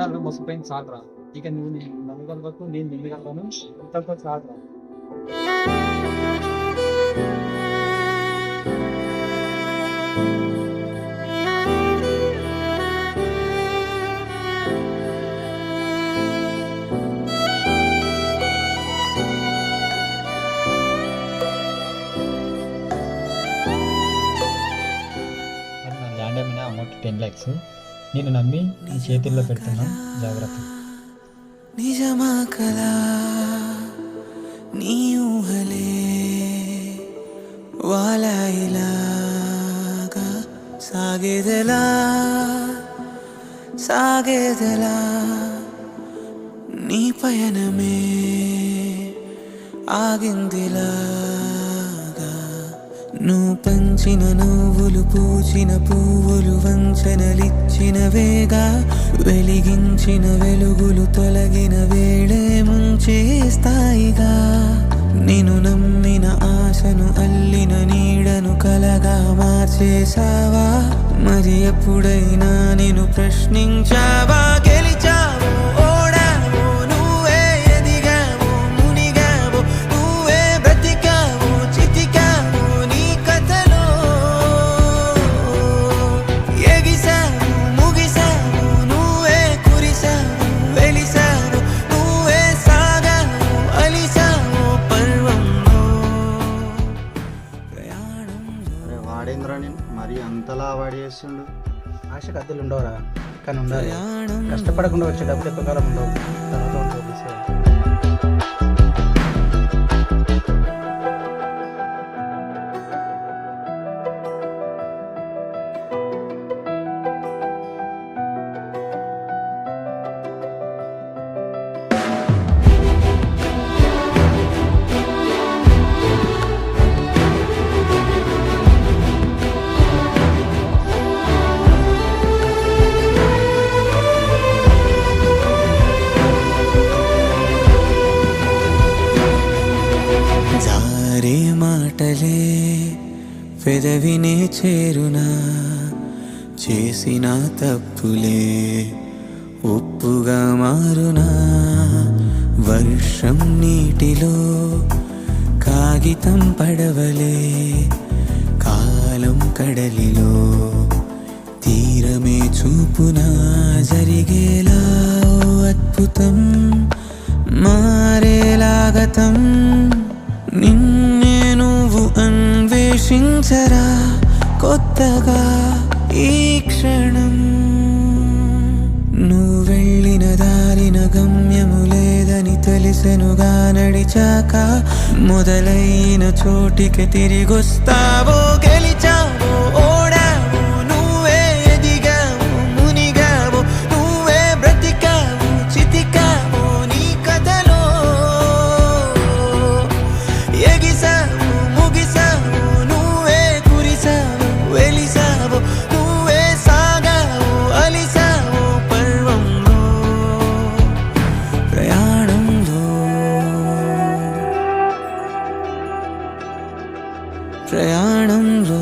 ఎన్నాళ్ళు మోసపోయింది చాలరా. ఇక నువ్వు నన్ను కలవకు, నేను నిన్ను కలవను. ఇంతతో చాలరా. నా ల్యాండ్ అమ్మిన అమౌంట్ 10 lakhs నేను నమ్మి నీ చేతుల్లో పెడుతున్నా, జాగ్రత్త. నిజమా కలా నీ ఊహలే వాలాయిలాగా సాగేదెలా సాగేదెలా నీ పయనమే ఆగిందిలాగా నువ్వు పంచిన నువ్వులు పూచిన పువ్వులు వంచనలిచ్చిన వేగా వెలిగించిన వెలుగులు తొలగిన వేళే ముంచేస్తాయిగా నేను నమ్మిన ఆశను అల్లిన నీడను కలగా మార్చేసావా మరి ఎప్పుడైనా నేను ప్రశ్నించావా గెలిచావో ఓడావో నువ్వే ఎదిగావో మునిగావో నువ్వే బ్రతికావో చితికావో నీ కథలో ఎగిసావు ముగిసావు నువ్వే కురిసావు వెలిసావు నువ్వే సాగావు అలిసావు పర్వంలో ప్రయాణంలో. వాడేంద్రా నేను మరి అంతలా వాడేస్తుండు. ఆశకు అద్దెలు ఉండవురా, కానీ ఉండాలి. కష్టపడకుండా వచ్చే డబ్బులు ఎక్కువ కాలం ఉండవు. తర్వాత ఉంటుంది విషయం. జారే మాటలే పెదవినే చేరునా చేసిన తప్పులే ఒప్పుగా మారునా వర్షం నీటిలో కాగితం పడవలే కాలం కడలిలో తీరమే చూపునా జరిగేలా ఓ అద్భుతం మారేలాగతం నిన్నే నువ్వు అన్వేషించరా కొత్తగా ఈ క్షణం నువ్వు వెళ్ళిన దారిన గమ్యము లేదని తెలిసెనుగా నడిచాక మొదలైన చోటికి తిరిగొస్తావో గెలిచావో ఓడావో నువ్వే ఎదిగావో మునిగావో నువ్వే బ్రతికావో చితికావో నీ కథలో ఎగిసావు ముగిసావు నువ్వే కురిసావు వెలిసావు నువ్వే సాగావు అలిసావు పర్వంలో ప్రయాణంలో ప్రయాణంలో